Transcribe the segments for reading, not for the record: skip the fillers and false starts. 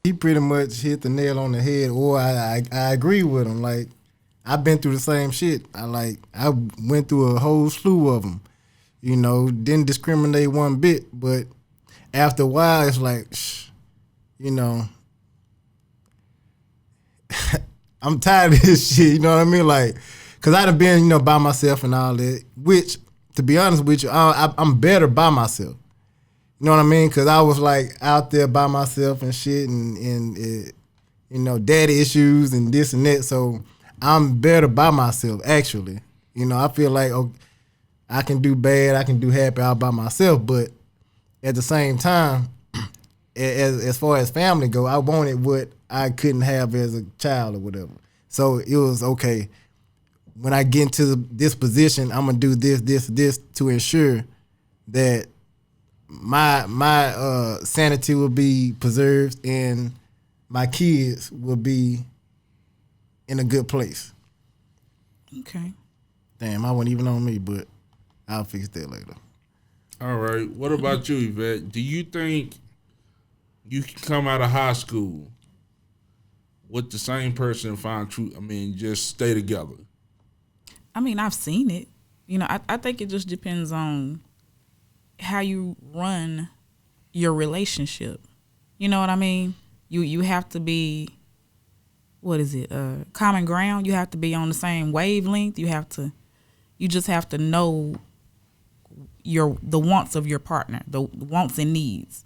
He pretty much hit the nail on the head, or I agree with him. Like, I've been through the same shit. I went through a whole slew of them. You know, didn't discriminate one bit, but after a while, it's like, you know, I'm tired of this shit. You know what I mean? Like, cause I done been, you know, by myself and all that. Which, to be honest with you, I'm better by myself. You know what I mean? Cause I was like out there by myself and shit, and you know, daddy issues and this and that. So I'm better by myself, actually. You know, I feel like, okay, I can do bad, I can do happy all by myself, but at the same time, as far as family go, I wanted what I couldn't have as a child or whatever. So it was okay. When I get into this position, I'm gonna do this to ensure that my sanity will be preserved and my kids will be in a good place. Okay. Damn, I wasn't even on me, but I'll fix that later. All right. What about you, Yvette? Do you think you can come out of high school with the same person and find truth? I mean, just stay together. I mean, I've seen it. You know, I think it just depends on how you run your relationship. You know what I mean? You have to be, what is it? Common ground. You have to be on the same wavelength. You just have to know the wants of your partner, the wants and needs.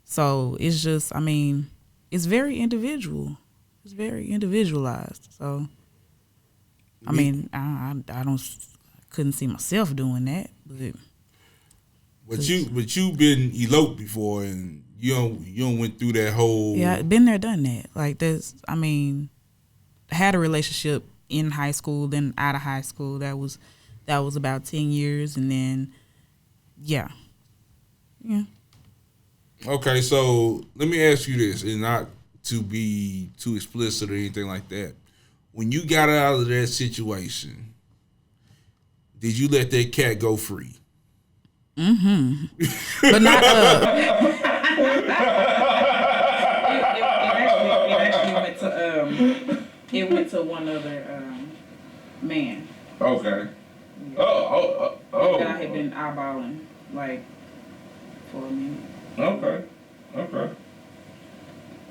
So it's just, I mean, it's very individual. It's very individualized. So, I mean, I couldn't see myself doing that. But you been eloped before, and you don't went through that whole. Yeah, been there, done that. Like this, I mean, had a relationship in high school, then out of high school. That was about 10 years, and then, yeah. Okay, so let me ask you this, and not to be too explicit or anything like that. When you got out of that situation, did you let that cat go free? Mm-hmm. But not it went to one other man. Okay. Yeah. Oh. That I had been eyeballing like for a minute. Okay.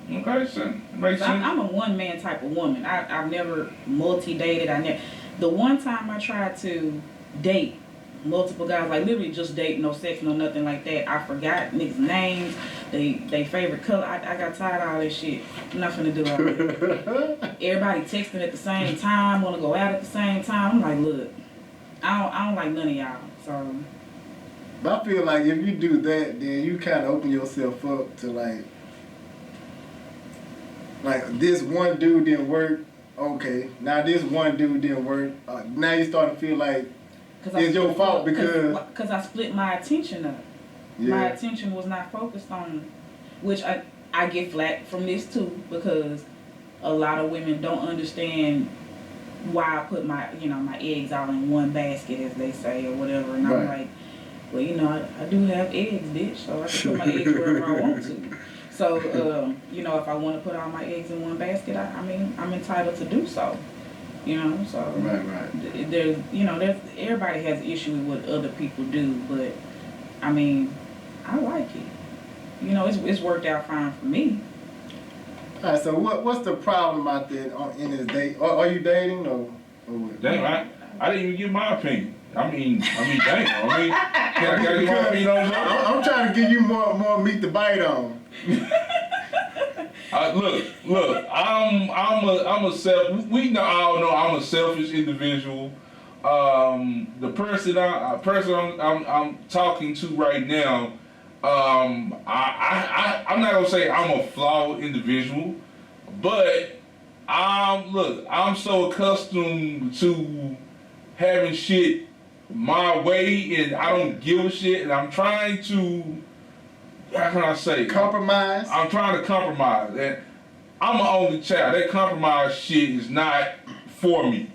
Okay, so makes sense. I'm a one-man type of woman. I've never multi-dated. The one time I tried to date multiple guys, like literally just date, no sex, no nothing like that. I forgot niggas' names, they favorite color. I got tired of all this shit. I'm not finna do all that. Everybody texting at the same time, want to go out at the same time. I'm like, look, I don't like none of y'all. So. But I feel like if you do that, then you kind of open yourself up to like this one dude didn't work. Okay, now this one dude didn't work. Now you start to feel like it's your fault because I split my attention up. Yeah. My attention was not focused on, which I get flack from this too, because a lot of women don't understand why I put my eggs all in one basket, as they say, or whatever. And right. I'm like, well, I do have eggs, bitch, so I can put my eggs wherever I want to. So, if I want to put all my eggs in one basket, I'm entitled to do so. So right. There's everybody has issue with what other people do, but I like it. It's worked out fine for me. All right, so what's the problem out there in this date? Are you dating or what? Damn, I didn't even give my opinion. I mean, damn. Can I get my opinion on that? I'm trying to give you more meat to bite on. Look. I'm a self. We all know I'm a selfish individual. The person I'm talking to right now, I'm not gonna say I'm a flawed individual, but I'm so accustomed to having shit my way, and I don't give a shit, and I'm trying to. How can I say? Compromise? I'm trying to compromise. And I'm an only child. That compromise shit is not for me.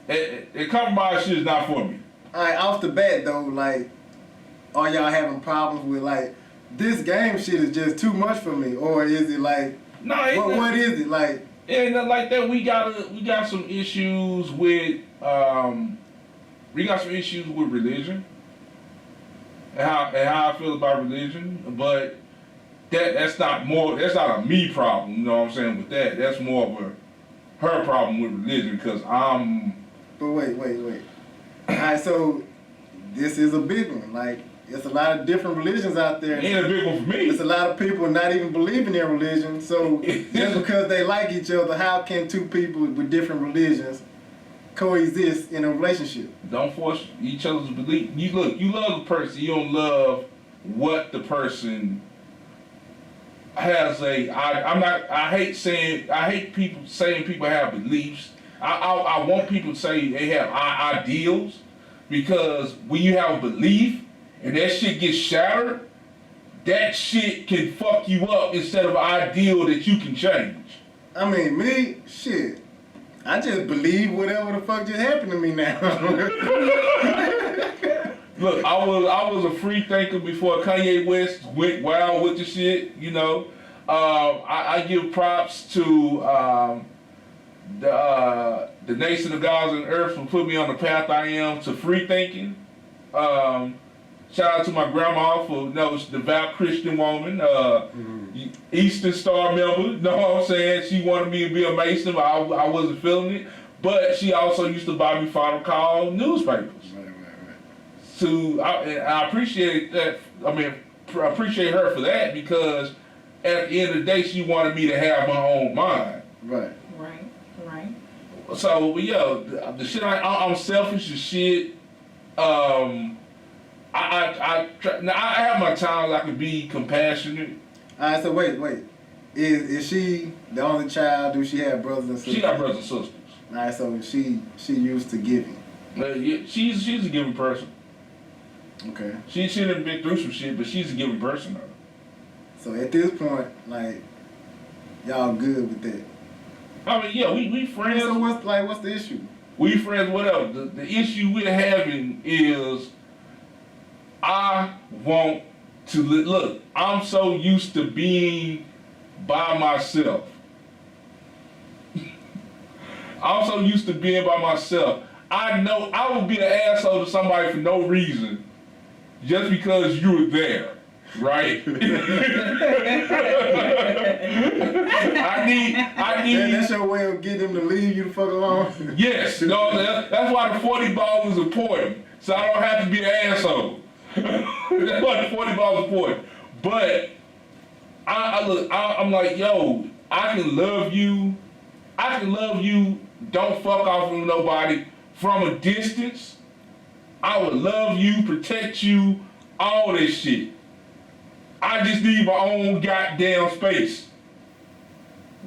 That compromise shit is not for me. All right, off the bat, though, like, are y'all having problems with, like, this game shit is just too much for me, or is it like? No, what is it like? And like that, we got some issues with religion and how I feel about religion, but that's not a me problem. You know what I'm saying? With that, that's more of her problem with religion because I'm. But wait. All right, so this is a big one. Like, there's a lot of different religions out there. It ain't a big one for me. There's a lot of people not even believing in religion. So just because they like each other, how can two people with different religions coexist in a relationship? Don't force each other to believe. You love the person. You don't love what the person has I hate people saying people have beliefs. I want people to say they have ideals, because when you have a belief and that shit gets shattered, that shit can fuck you up instead of an ideal that you can change. I mean, me, shit, I just believe whatever the fuck just happened to me now. Look, I was a free thinker before Kanye West went wild with the shit, you know. I give props to the nation of gods and earth for putting me on the path I am to free thinking. Shout out to my grandma for devout Christian woman, Eastern Star member. You know what I'm saying? She wanted me to be a Mason, but I wasn't feeling it. But she also used to buy me final call newspapers. Right. I appreciate that. I mean, I appreciate her for that, because at the end of the day, she wanted me to have my own mind. Right. So, yeah, the shit I'm selfish as shit. I have my times I can be compassionate. All right, so wait. Is she the only child? Do she have brothers and sisters? She got brothers and sisters. All right, so she used to giving. Yeah, she's a giving person. Okay. She done been through some shit, but she's a giving person though. So at this point, like, y'all good with that? I mean, yeah, we friends. So what's the issue? We friends, whatever. The issue we're having is I want to look. I'm so used to being by myself. I'm so used to being by myself. I know I would be an asshole to somebody for no reason, just because you were there, right? I need. That's your way of getting them to leave you the fuck alone. Yes, no, that's why the 40 ball is important. So I don't have to be an asshole. That's why the 40 ball is important. But I'm like, yo, I can love you. Don't fuck off with nobody from a distance. I would love you, protect you, all this shit. I just need my own goddamn space.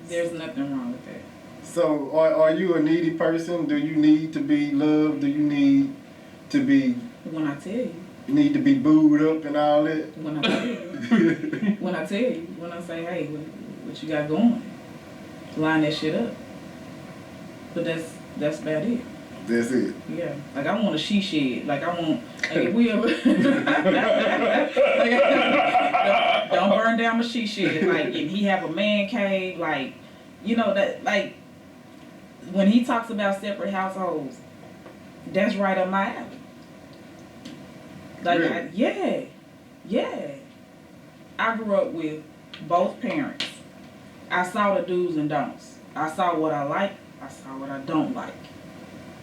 There's nothing wrong with that. So, are you a needy person? Do you need to be loved? Do you need to be... When I tell you. You need to be booed up and all that? When I tell you. When I say, hey, what you got going? Line that shit up. But that's about it. That's it. Yeah. Like, I want a she shed. Like, I want, like, if we ever, don't burn down my she shed. Like, if he have a man cave, like, you know, that, like, when he talks about separate households, that's right up my alley. Like, really? Yeah. I grew up with both parents. I saw the do's and don'ts. I saw what I like. I saw what I don't like.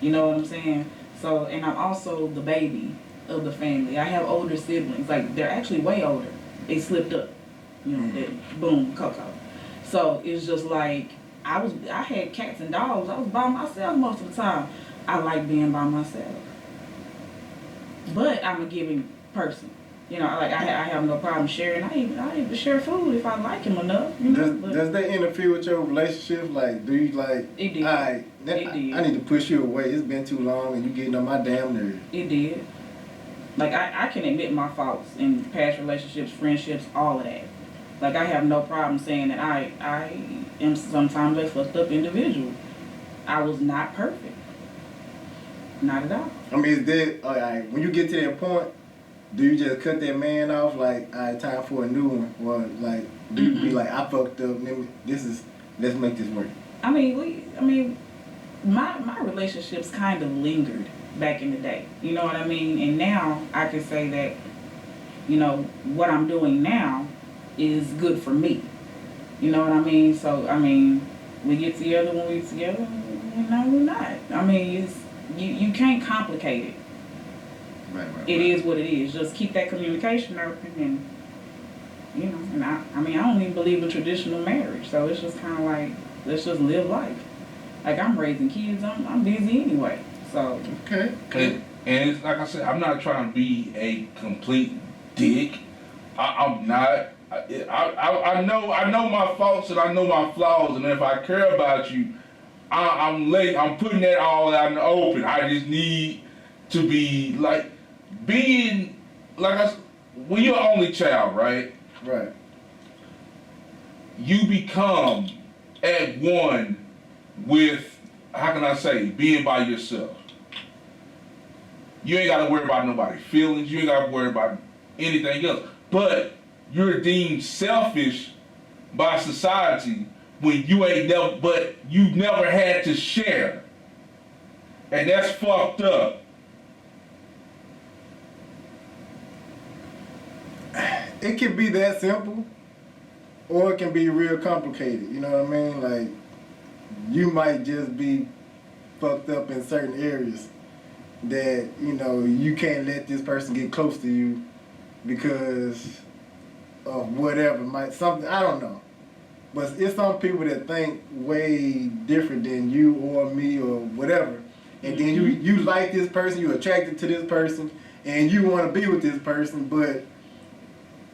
You know what I'm saying? So, and I'm also the baby of the family. I have older siblings. Like, they're actually way older. They slipped up. You know, boom, Coco. So, it's just like, I had cats and dogs. I was by myself most of the time. I like being by myself. But I'm a giving person. You know, like, I have no problem sharing. I even share food if I like him enough. You know? Does that interfere with your relationship? Like, do you like? It did. I need to push you away. It's been too long, and you getting on my damn nerves. It did. Like, I can admit my faults in past relationships, friendships, all of that. Like, I have no problem saying that I am sometimes a fucked up individual. I was not perfect. Not at all. I mean, is that all right? When you get to that point, do you just cut that man off like, all right, time for a new one, or like do you be like, I fucked up, let's make this work? I mean, my relationships kind of lingered back in the day. You know what I mean? And now I can say that, you know, what I'm doing now is good for me. You know what I mean? So, I mean, we get together when we get together, you know, we're not. I mean, it's you can't complicate it. Right. It is what it is. Just keep that communication open, and you know. And I mean, I don't even believe in traditional marriage, so it's just kind of like, let's just live life. Like, I'm raising kids, I'm busy anyway. So okay. And it's like I said, I'm not trying to be a complete dick. I'm not. I know my faults and I know my flaws, and if I care about you, I'm putting that all out in the open. I just need to be like being like when you're an only child, right? Right. You become at one with, how can I say, being by yourself. You ain't got to worry about nobody's feelings. You ain't got to worry about anything else. But you're deemed selfish by society when you never had to share. And that's fucked up. It can be that simple, or it can be real complicated. You know what I mean? Like, you might just be fucked up in certain areas that, you know, you can't let this person get close to you because of whatever, something, I don't know. But it's some people that think way different than you or me or whatever. And then you like this person, you're attracted to this person, and you want to be with this person, but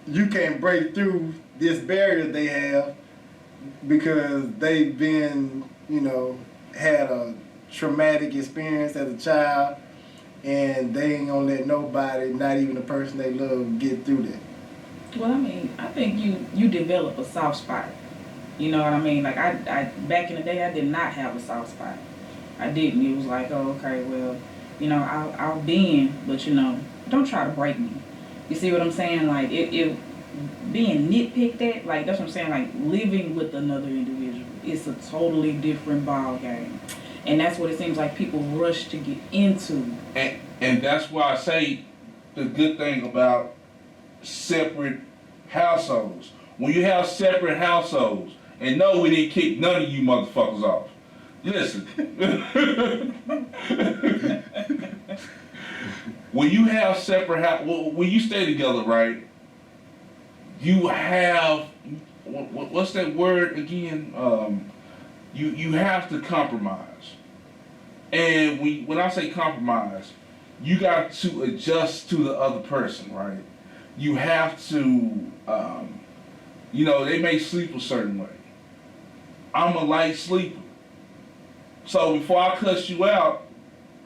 you can't break through this barrier they have because they've been, you know, had a traumatic experience as a child, and they ain't gonna let nobody, not even the person they love, get through that. well, I mean, I think you develop a soft spot. You know what I mean? Like, I back in the day, I did not have a soft spot. I didn't. It was like, oh, okay, well, you know, I'll bend, but, you know, don't try to break me. You see what I'm saying? Like, it being nitpicked at, like, that's what I'm saying, like, living with another individual, it's a totally different ball game. And that's what it seems like people rush to get into. And that's why I say the good thing about separate households. When you have separate households, and no, we didn't kick none of you motherfuckers off. Listen. When you have separate when you stay together, right, you have, what's that word again? You have to compromise. And when I say compromise, you got to adjust to the other person, right? You have to, you know, they may sleep a certain way. I'm a light sleeper. So before I cuss you out,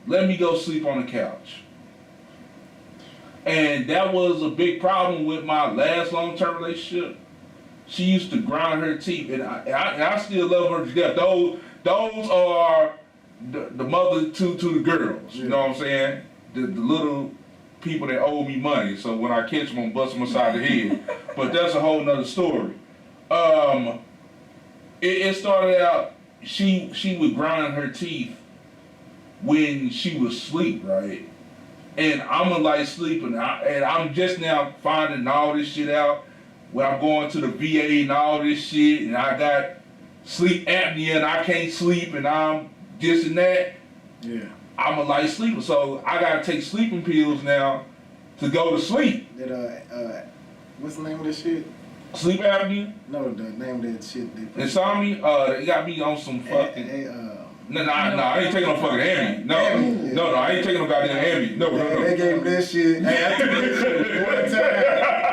let me go sleep on the couch. And that was a big problem with my last long-term relationship. She used to grind her teeth, and I still love her to death. Those are the mother to the girls. You know what I'm saying? The little people that owe me money. So when I catch them, I'm bust them aside the head. But that's a whole nother story. It started out, she would grind her teeth when she was asleep, right? And I'm a light sleeper, and I'm just now finding all this shit out when I'm going to the VA and all this shit, and I got sleep apnea and I can't sleep, and I'm this and that. Yeah. I'm a light sleeper, so I gotta take sleeping pills now to go to sleep. That what's the name of this shit? Sleep apnea? No, the name of that shit. Insomnia? They got me on some fucking. No, I ain't taking no fucking Ambien. No, I ain't taking no goddamn Ambien. No. They gave me that shit. Hey, I took that shit one time.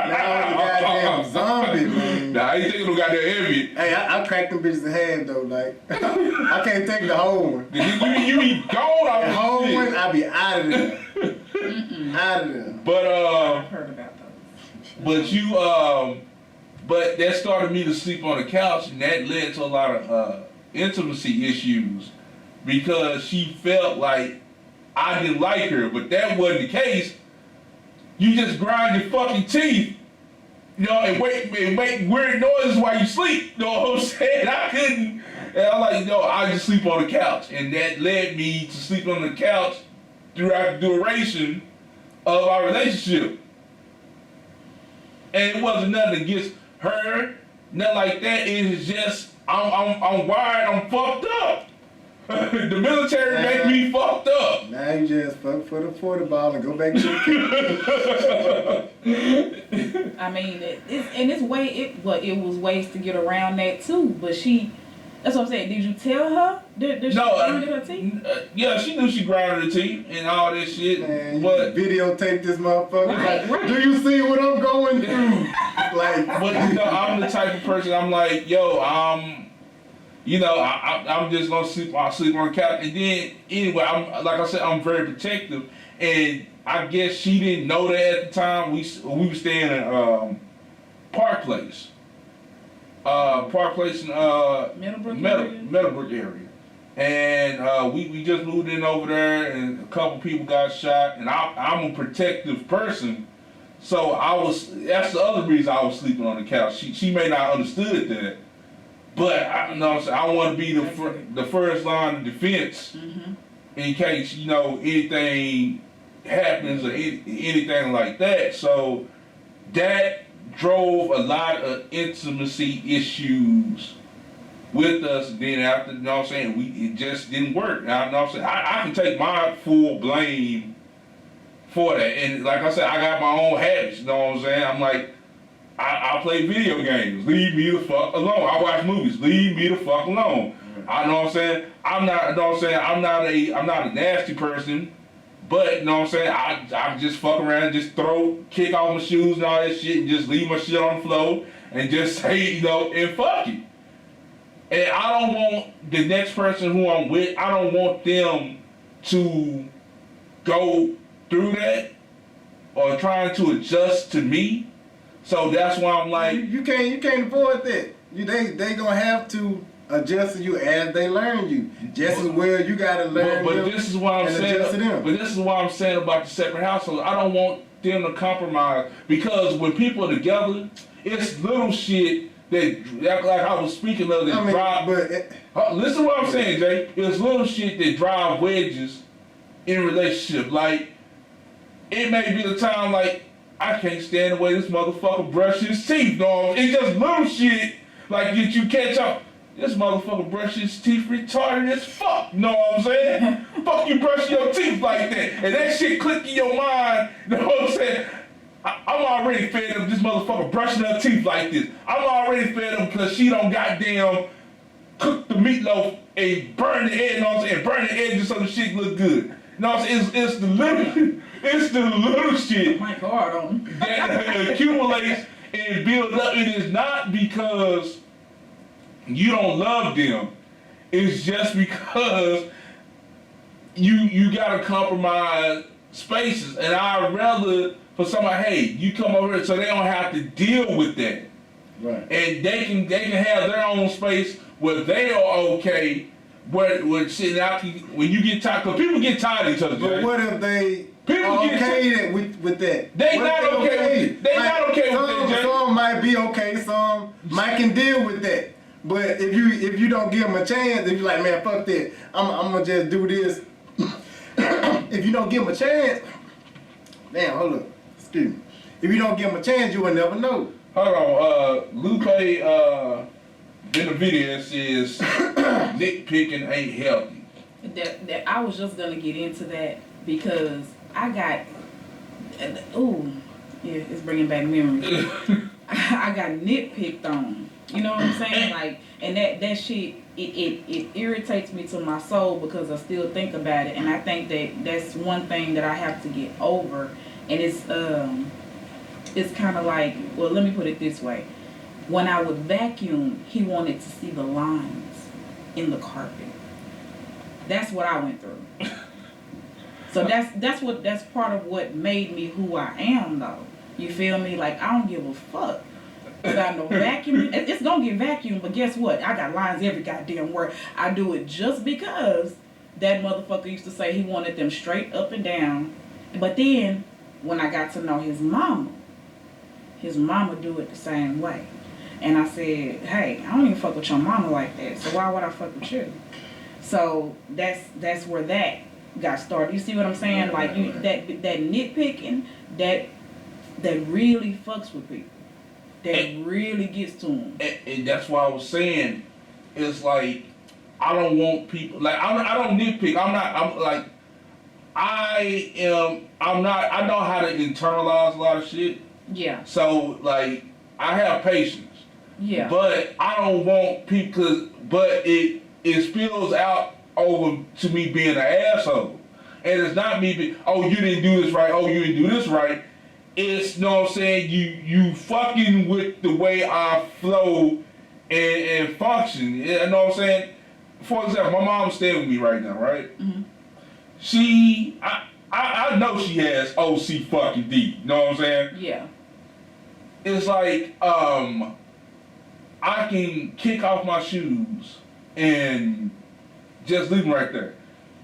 Now I was a goddamn zombie, man. Nah, I ain't taking no goddamn Ambien. Hey, I cracked them bitches in half though. Like, I can't take the whole one. You be gone out the whole shit. one, I be out of there. Out of there. But I've heard about those. But that started me to sleep on the couch, and that led to a lot of intimacy issues. Because she felt like I didn't like her, but that wasn't the case. you just grind your fucking teeth, and make weird noises while you sleep. You know what I'm saying? I couldn't. And I'm like, I just sleep on the couch. And that led me to sleep on the couch throughout the duration of our relationship. And it wasn't nothing against her, nothing like that. It is just, I'm wired, I'm fucked up. The military make me fucked up. Now you just fuck for the 40 ball and go back to the I mean, it was ways to get around that too. But that's what I'm saying. Did you tell her that she grinded her teeth? Yeah, she knew she grinded her teeth and all that shit. Man, but videotape this motherfucker. Right. Do you see what I'm going through? But I'm the type of person. I'm like, I'm just gonna sleep on the couch. And then anyway, like I said, I'm very protective, and I guess she didn't know that at the time. We were staying in Park Place. Park Place in Meadowbrook area. And we just moved in over there, and a couple people got shot, and I'm a protective person, so that's the other reason I was sleeping on the couch. She may not understood that, but I want to be the first line of defense in case anything happens or anything like that. So that drove a lot of intimacy issues with us. And then after, it just didn't work. I can take my full blame for that. And like I said, I got my own habits. You know what I'm saying? I'm like, I play video games. Leave me the fuck alone. I watch movies. Leave me the fuck alone. I know what I'm saying? I'm not a nasty person. But, I just fuck around, just kick off my shoes and all that shit, and just leave my shit on the floor, and just say, and fuck it. And I don't want the next person who I'm with, I don't want them to go through that, or trying to adjust to me. So that's why I'm like... You can't avoid that. They gonna have to adjust to you as they learn you. Just as well you gotta learn but this is what I'm saying. But this is what I'm saying about the separate households. I don't want them to compromise, because when people are together, it's little shit that, like I was speaking of, that drive. Listen to what I'm saying, Jay. It's little shit that drive wedges in a relationship. Like, it may be a time like, I can't stand the way this motherfucker brushes his teeth. No, it's just little shit like that you catch up. This motherfucker brushes his teeth retarded as fuck. Know what I'm saying? Fuck you brushing your teeth like that. And that shit click in your mind. Know what I'm saying? I'm already fed up this motherfucker brushing her teeth like this. I'm already fed up because she don't goddamn cook the meatloaf and burn the edge, you know what I'm saying? Burn the edges so the shit look good. You know what I'm saying? It's the little shit My God, that accumulates and builds up. It is not because you don't love them. It's just because you gotta compromise spaces. And I'd rather for somebody, hey, you come over here so they don't have to deal with that. Right. And they can have their own space where they are okay. Where sitting out when you get tired, because people get tired of each other. But what if they people are okay with that? They not okay with it. They not okay with that. Some might be okay. Some might can deal with that. But if you don't give them a chance, if you're like, man, fuck that, I'm gonna just do this. If you don't give them a chance, man, hold up, excuse me. If you don't give them a chance, you will never know. Hold on, Lupe in the video says nitpicking ain't healthy. That I was just gonna get into that because I got, it's bringing back memories. I got nitpicked on. You know what I'm saying? Like, and that shit, it irritates me to my soul because I still think about it, and I think that's one thing that I have to get over, and it's kind of like, well, let me put it this way. When I would vacuum, he wanted to see the lines in the carpet. That's what I went through. So that's part of what made me who I am, though. You feel me? Like, I don't give a fuck about no vacuuming. It's gonna get vacuumed, but guess what? I got lines every goddamn word. I do it just because that motherfucker used to say he wanted them straight up and down. But then when I got to know his mama do it the same way. And I said, hey, I don't even fuck with your mama like that, so why would I fuck with you? So that's where that got started. You see what I'm saying? Like that nitpicking, that really fucks with people. That really gets to them. And that's why I was saying, it's like, I don't want people, like, I don't nitpick. I know how to internalize a lot of shit. Yeah. So, like, I have patience. Yeah. But I don't want people, but it spills out over to me being an asshole. And it's not me oh, you didn't do this right, oh, you didn't do this right. It's, you know what I'm saying, you fucking with the way I flow and function. You know what I'm saying? For example, my mom's staying with me right now, right? Mm-hmm. I know she has OC fucking D. You know what I'm saying? Yeah. It's like, I can kick off my shoes and just leave them right there.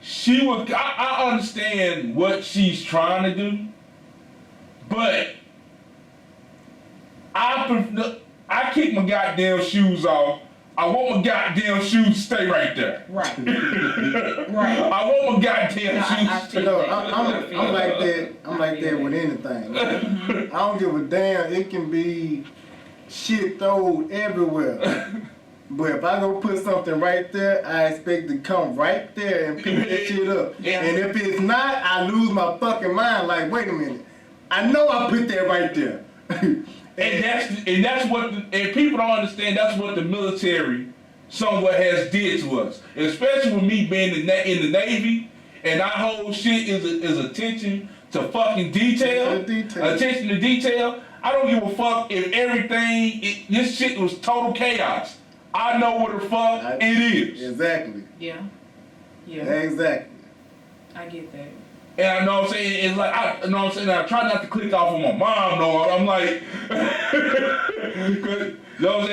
I understand what she's trying to do, but I kick my goddamn shoes off. I want my goddamn shoes to stay right there. Right. Right. I want my goddamn shoes to stay right there. I'm like that. I'm like that with anything. I don't give a damn. It can be shit thrown everywhere. But if I go put something right there, I expect to come right there and pick that shit up. Yeah. And if it's not, I lose my fucking mind. Like, wait a minute. I know I put that right there. And that's what people don't understand. That's what the military somewhat has did to us, especially with me being in the Navy, and our whole shit is attention to fucking detail. Attention to detail. I don't give a fuck if this shit was total chaos. I know what the fuck it is. Exactly. Yeah. Yeah. Exactly. I get that. And I know what I'm saying, it's like, I know what I'm saying, I try not to click off on my mom, no, I'm like, you know what I'm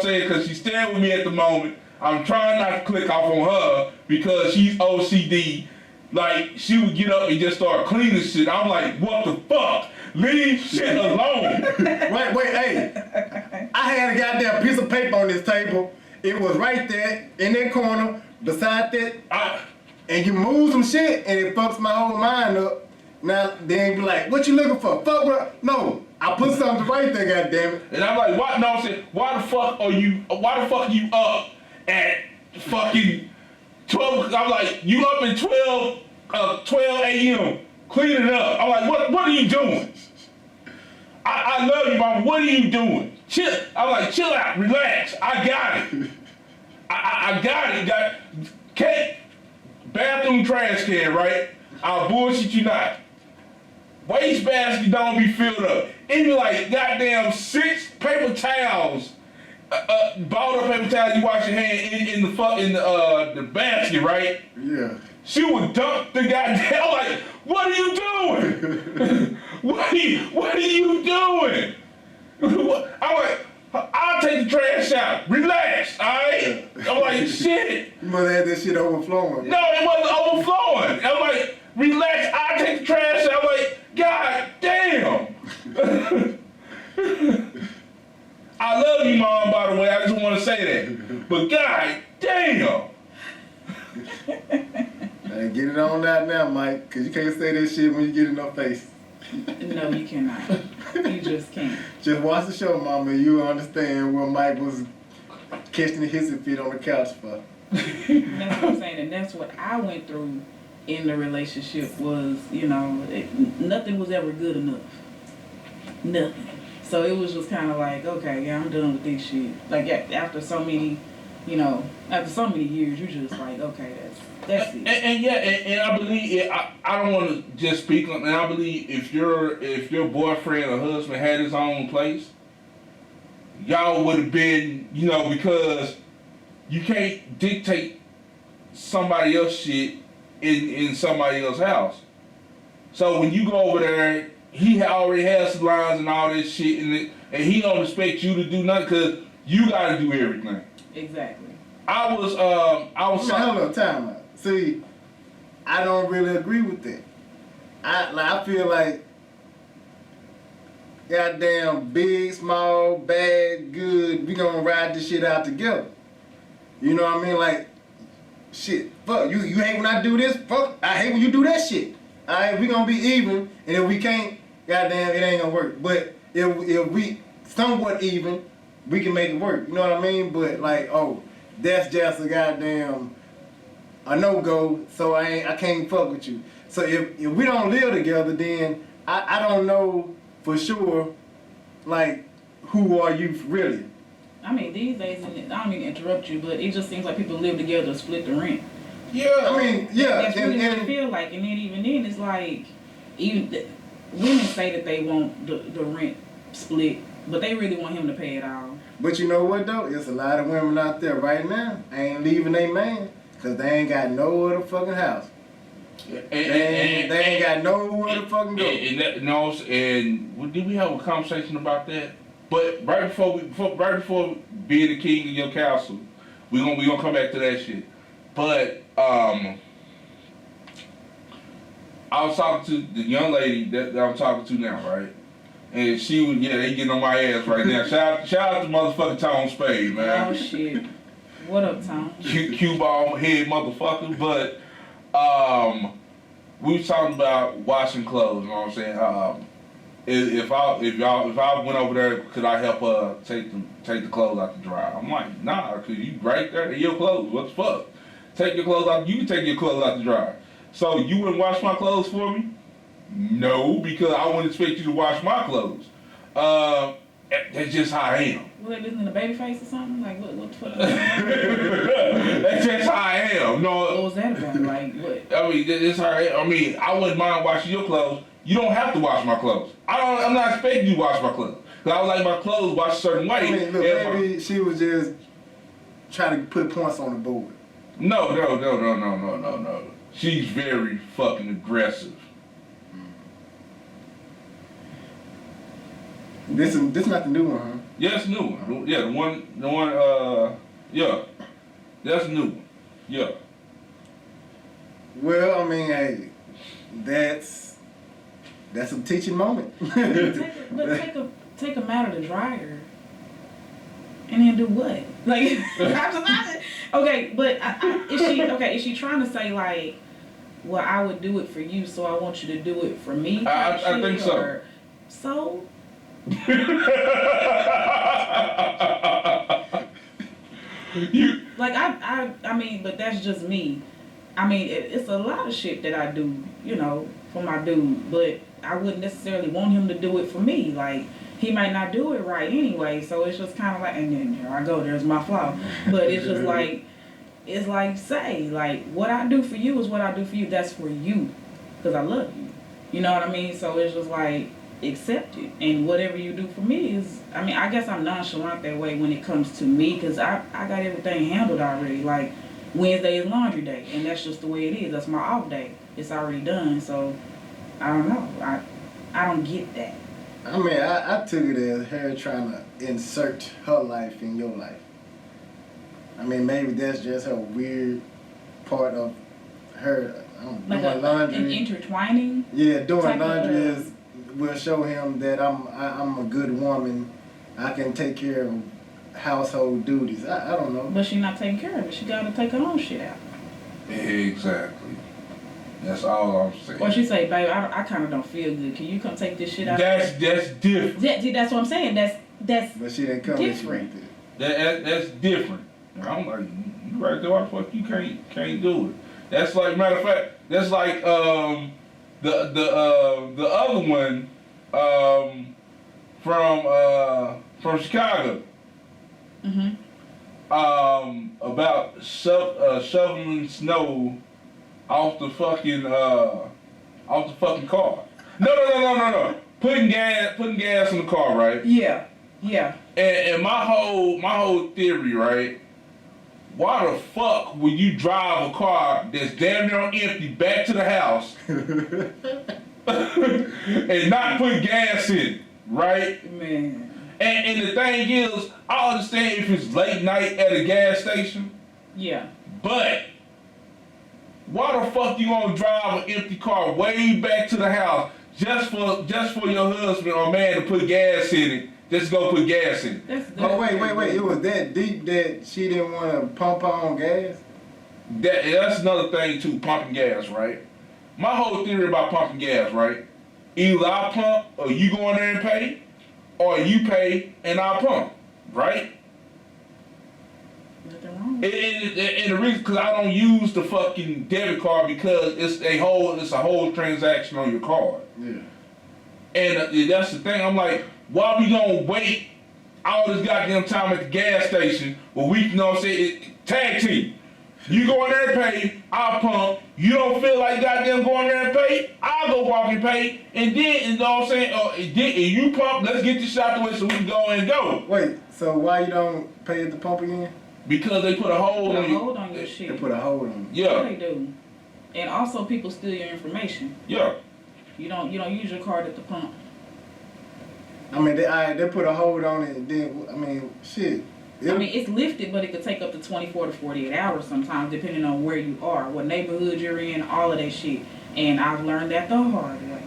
saying, because she's staying with me at the moment. I'm trying not to click off on her because she's OCD. Like, she would get up and just start cleaning shit. I'm like, what the fuck? Leave shit alone. Wait, hey. I had a goddamn piece of paper on this table. It was right there in that corner, beside that. And you move some shit and it fucks my whole mind up. Now, then be like, what you looking for? Fuck what? No, I put something right there, goddammit. And I'm like, what? No, I'm saying, why the fuck are you up at fucking 12? I'm like, you up at 12 a.m. cleaning up. I'm like, what are you doing? I love you, mama. What are you doing? Chill. I'm like, chill out, relax. I got it. I got it. Kate. Bathroom trash can, right? I'll bullshit you not. Waste basket don't be filled up. It be like goddamn 6 paper towels. Balled up paper towels, you wash your hand in the basket, right? Yeah. She would dump the goddamn, I'm like, what are you doing? What are you doing? I'm like, I'll take the trash out. Relax, alright? I'm like, shit. You must have had that shit overflowing. No, it wasn't overflowing. I'm like, relax, I'll take the trash out. I'm like, God damn. I love you, Mom, by the way. I just want to say that. But God damn. Hey, get it on out now, Mike, because you can't say that shit when you get in her face. No, you cannot. You just can't. Just watch the show, Mama, and you'll understand what Mike was catching the hissing fit on the couch for. That's what I'm saying, and that's what I went through in the relationship was, nothing was ever good enough. Nothing. So it was just kind of like, okay, yeah, I'm done with this shit. Like after so many years, you just like, okay, that's it. And I believe I don't want to just speak on. And I believe if your boyfriend or husband had his own place, y'all would have been, because you can't dictate somebody else's shit in somebody else's house. So when you go over there, he already has some lines and all this shit, and he don't expect you to do nothing because you got to do everything. Exactly. I was. Hold on, time out. See, I don't really agree with that. I feel like goddamn big, small, bad, good. We gonna ride this shit out together. You know what I mean? Like, shit, fuck, you hate when I do this? Fuck, I hate when you do that shit. Alright, we gonna be even, and if we can't, goddamn, it ain't gonna work. But if we somewhat even, we can make it work. You know what I mean? But like, oh, that's just a goddamn a no-go, so I can't fuck with you. So if we don't live together, then I don't know for sure, like, who are you really? I mean, these days, and I don't mean to interrupt you, but it just seems like people live together to split the rent. Yeah, I mean, yeah. That's really what it feel like. And then even then, it's like, women say that they want the rent split, but they really want him to pay it all. But you know what, though? There's a lot of women out there right now ain't leaving their man because they ain't got no other fucking house. They ain't got nowhere to fucking go. And did we have a conversation about that? But right before being the king of your castle, we gonna come back to that shit. But I was talking to the young lady that I'm talking to now, right? And she was, they getting on my ass right now. Shout out to motherfucking Tom Spade, man. Oh shit. What up, Tom? Cue ball head motherfucker. But we was talking about washing clothes, you know what I'm saying? If I went over there, could I help her take the clothes out the dryer? I'm like, nah, cause you right there, they're your clothes. What the fuck? Take your clothes out. You can take your clothes out the dryer. So you wouldn't wash my clothes for me? No, because I wouldn't expect you to wash my clothes. That's just how I am. What, listening to Babyface or something? Like, what the fuck? That's just how I am. No. What was that about? Like, what? I mean, that's how I am. I mean, I wouldn't mind washing your clothes. You don't have to wash my clothes. I'm not expecting you to wash my clothes. Because I would like my clothes washed a certain way. I mean, look, maybe she was just trying to put points on the board. No. She's very fucking aggressive. This not the new one, huh? Yeah, it's new one. Yeah, the one, yeah. That's new one. Yeah. Well, I mean, hey, that's a teaching moment. Take them out of the dryer. And then do what? Like, okay, but is she trying to say like, well, I would do it for you, so I want you to do it for me? I think so. Or, so? Like I mean, but that's just me. I mean, it's a lot of shit that I do, you know, for my dude, but I wouldn't necessarily want him to do it for me. Like, he might not do it right anyway, so it's just kind of like, and then here I go, there's my flaw. But it's just like, it's like, say, like, what I do for you is what I do for you. That's for you, because I love you. You know what I mean? So it's just like, accept it. And whatever you do for me is, I mean, I guess I'm nonchalant that way when it comes to me, because I got everything handled already. Like, Wednesday is laundry day, and that's just the way it is. That's my off day. It's already done, so I don't know. I don't get that. I mean, I took it as her trying to insert her life in your life. I mean, maybe that's just her weird part of her like doing laundry. An intertwining? Yeah, doing laundry will show him that I'm a good woman. I can take care of household duties. I don't know. But she's not taking care of it. She got to take her own shit out. Exactly. That's all I'm saying. Or she say, babe, I kind of don't feel good. Can you come take this shit out? That's different. That's what I'm saying. That's. But she didn't come different. That's different. I'm like, you right there. Why the fuck you can't do it? That's like, matter of fact, that's like the other one from Chicago. Mhm. About shoveling snow off the fucking car. No. Putting gas in the car, right? Yeah. And my whole theory, right? Why the fuck would you drive a car that's damn near empty back to the house and not put gas in it, right? Man. And the thing is, I understand if it's late night at a gas station. Yeah. But why the fuck you gonna drive an empty car way back to the house just for your husband or man to put gas in it. Just go put gas in it. Oh wait! It was that deep that she didn't want to pump her own gas. That's another thing too. Pumping gas, right? My whole theory about pumping gas, right? Either I pump or you go in there and pay, or you pay and I pump, right? Nothing wrong. And the reason, because I don't use the fucking debit card because it's a whole transaction on your card. Yeah. And that's the thing. I'm like, why we gonna wait all this goddamn time at the gas station where we, you know what I'm saying, tag team. You go in there and pay, I'll pump. You don't feel like goddamn going there and pay, I'll go walk and pay. And then, you know what I'm saying, and you pump, let's get this shot away so we can go and go. Wait, so why you don't pay at the pump again? Because they put a hold on you. Hold on your shit. They put a hold on you. Yeah. They do. And also people steal your information. Yeah. You don't use your card at the pump. I mean, they put a hold on it. Then I mean, shit. I mean, it's lifted, but it could take up to 24 to 48 hours sometimes, depending on where you are, what neighborhood you're in, all of that shit. And I've learned that the hard way.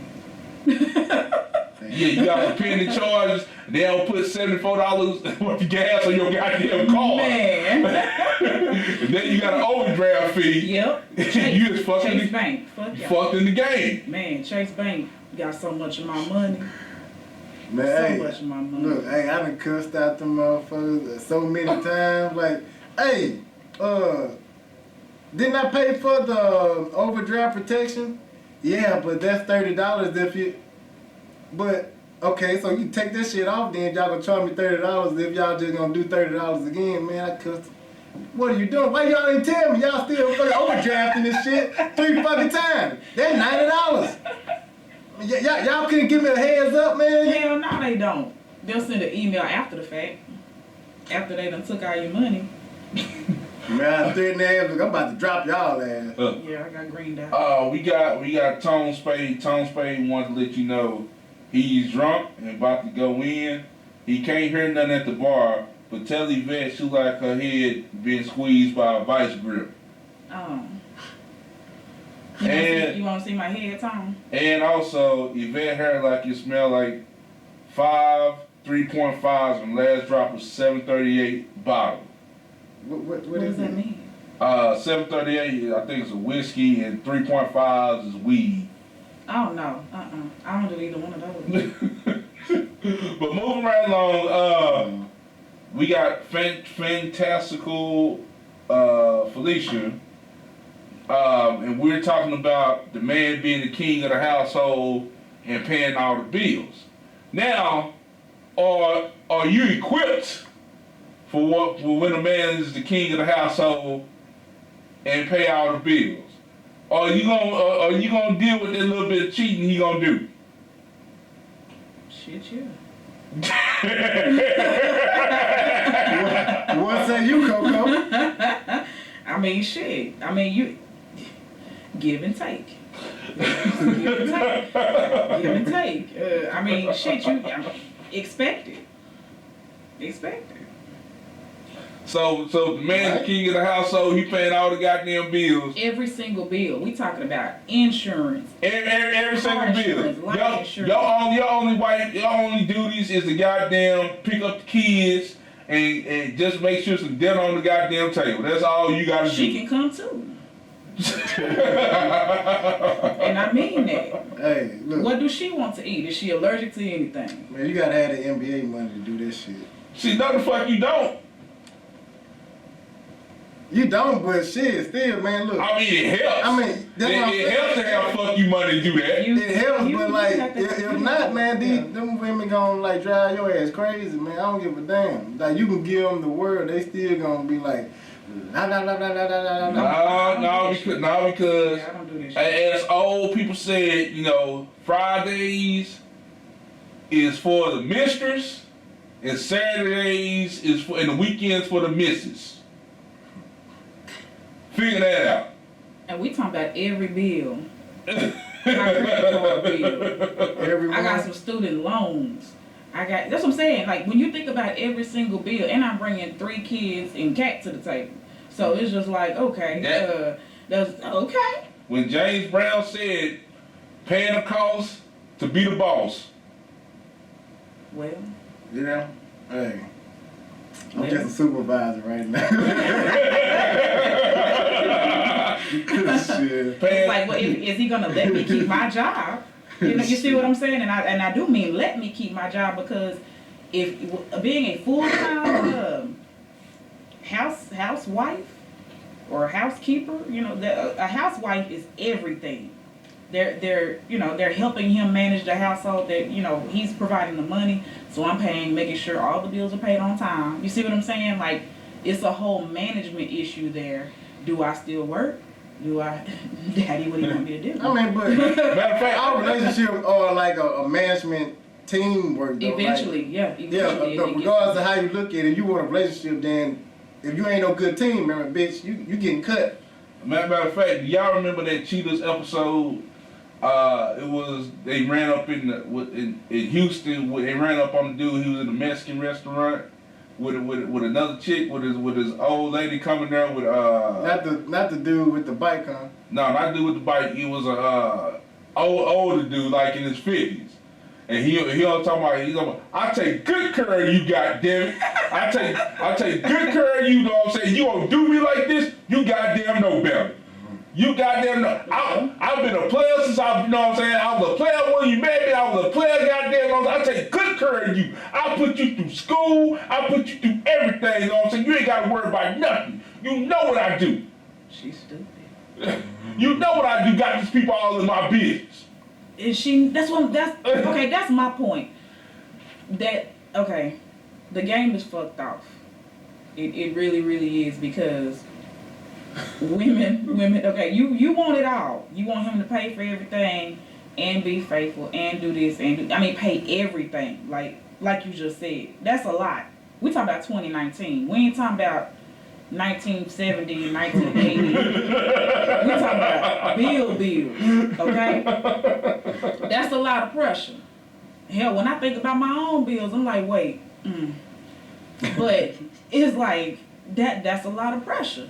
Yeah, you got to pay the charges. They'll put $74 worth of gas on your goddamn car. Man. And then you got an overdraft fee. Yep. You just fucking Chase Bank. Fuck y'all. fucked in the game. Man, Chase Bank got so much of my money. Man, So much of my money. Look, hey, I done cussed out them motherfuckers so many times. Like, hey, didn't I pay for the overdraft protection? Yeah, but that's $30 if you. But okay, so you take this shit off, then y'all gonna charge me $30 if y'all just gonna do $30 again, man. I cussed. What are you doing? Why y'all didn't tell me? Y'all still fucking overdrafting this shit 3 fucking times. That's $90. Y'all couldn't give me a heads up, man. Hell no, they don't. They'll send an email after the fact. After they done took all your money. Man, I'm about to drop y'all ass. Yeah, I got greened out. We got Tone Spade. Tone Spade wanted to let you know he's drunk and about to go in. He can't hear nothing at the bar, but tell Yvette she like her head being squeezed by a vice grip. You want to see my head, Tom? And also, Yvette hair like you smell like 3.5s and last drop was 738 bottle. What does that mean? 738, I think it's a whiskey, and 3.5s is weed. Oh, no. I don't do either one of those. But moving right along, we got fantastical Felicia. And we're talking about the man being the king of the household and paying all the bills. Now, are you equipped for when a man is the king of the household and pay all the bills? Or are you gonna deal with that little bit of cheating he gonna do? Shit, yeah. What say you, Coco? I mean, shit. I mean, you give and take. Give and take. I mean, shit. You expect it. So the man's the king of the household. He paying all the goddamn bills. Every single bill. We talking about insurance. Every single bill. Life insurance. Your only duties is to goddamn pick up the kids and just make sure some dinner on the goddamn table. That's all you gotta do. She can come too. And I mean that. Hey, look. What do she want to eat? Is she allergic to anything? Man, you gotta have the NBA money to do this shit. See, no the fuck you don't. You don't, but shit, still, man, look. I mean, it helps. I mean, that's what I'm it helps to have fuck you money to do that. It helps, but like, if not, man, them women gonna like drive your ass crazy, man. I don't give a damn. Like, you can give them the word, they still gonna be like, nah. No, because Yeah, I don't do this shit. as old people said, you know, Fridays is for the mistress, and Saturdays is for, and the weekends for the missus. Figure that out. And we talking about every bill. My credit card bill. every I got month. some student loans. That's what I'm saying. Like, when you think about every single bill, and I'm bringing 3 kids and cat to the table. So it's just like, okay, that's okay. When James Brown said paying the cost to be the boss. Well, Yeah. Hey. I'm just a supervisor right now. Shit. it's like, well, is he gonna let me keep my job? You see what I'm saying? And I do mean let me keep my job, because if being a full-time housewife or housekeeper, a housewife is everything. They're helping him manage the household. That he's providing the money, so I'm making sure all the bills are paid on time. You see what I'm saying? Like, it's a whole management issue there. Do I still work? Do I, Daddy? What do you want me to do? I mean, but matter of fact, our relationships are like a management teamwork. Though. Eventually, Regardless of how you look at it, you want a relationship. Then, if you ain't no good team member, bitch, you getting cut. Matter of fact, do y'all remember that Cheetahs episode? It was they ran up in Houston. They ran up on the dude. He was in a Mexican restaurant with another chick with his old lady coming there with not the dude with the bike, huh? No, not the dude with the bike. He was a older dude, like in his 50s. And he all talking about, he's talking about, I take good care of you, goddamn it. I take good care of you, know what I'm saying? You gonna do me like this, you goddamn know better. You goddamn know. I've been a player since you know what I'm saying? I was a player when you met me. I was a player, goddamn. I take good care of you. I put you through school. I put you through everything, you know what I'm saying? You ain't gotta worry about nothing. You know what I do. She's stupid. You know what I do. Got these people all in my business. That's my point. The game is fucked off. It really, really is, because women, okay, you want it all. You want him to pay for everything and be faithful and do this and pay everything. Like you just said. That's a lot. We talking about 2019. We ain't talking about 1970 and 1980. We talking about bills, okay? That's a lot of pressure. Hell, when I think about my own bills, I'm like, wait. But it's like, that's a lot of pressure.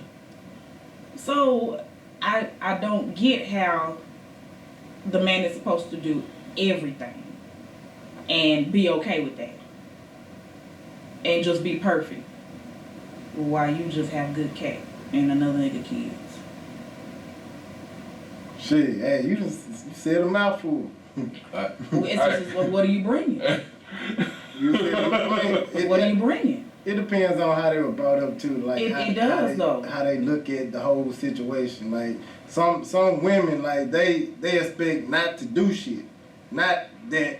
So, I don't get how the man is supposed to do everything and be okay with that. And just be perfect. While you just have good cat and another nigga kids. Shit, hey, you said a mouthful. What are you bringing? What are you bringing? It depends on how they were brought up too. Like how they look at the whole situation. Like some women, like they expect not to do shit. Not that,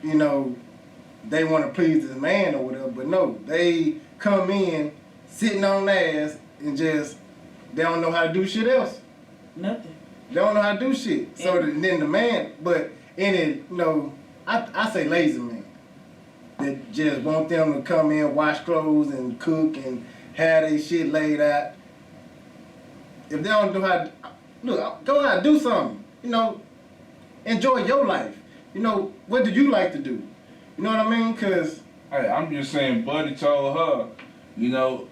they want to please this man or whatever, but no, they come in sitting on their ass and just, they don't know how to do shit else. Nothing. They don't know how to do shit. So then the man, but in it, I say lazy man. That just want them to come in, wash clothes and cook and have their shit laid out. If they don't know how to, look, go out and do something. Enjoy your life. What do you like to do? You know what I mean? Because hey, I'm just saying, Buddy told her,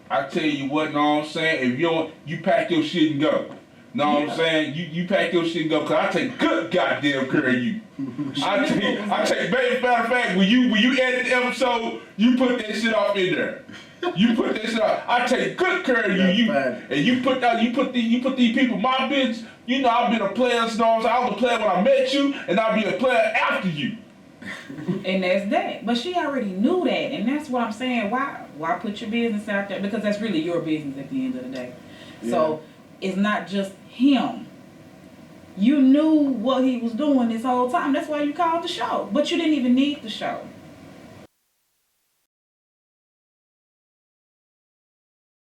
I tell you what, know what I'm saying? If you pack your shit and go. Know what I'm saying? You pack your shit and go, because I take good goddamn care of you. I take, matter of fact, when you edit the episode, you put that shit off in there. You put that shit off. I take good care of you. And you put these people, my bitch, I've been a player, so I was a player when I met you, and I'll be a player after you. And that's that. But she already knew that, and that's what I'm saying. Why put your business out there? Because that's really your business at the end of the day. Yeah. So it's not just him. You knew what he was doing this whole time. That's why you called the show. But you didn't even need the show.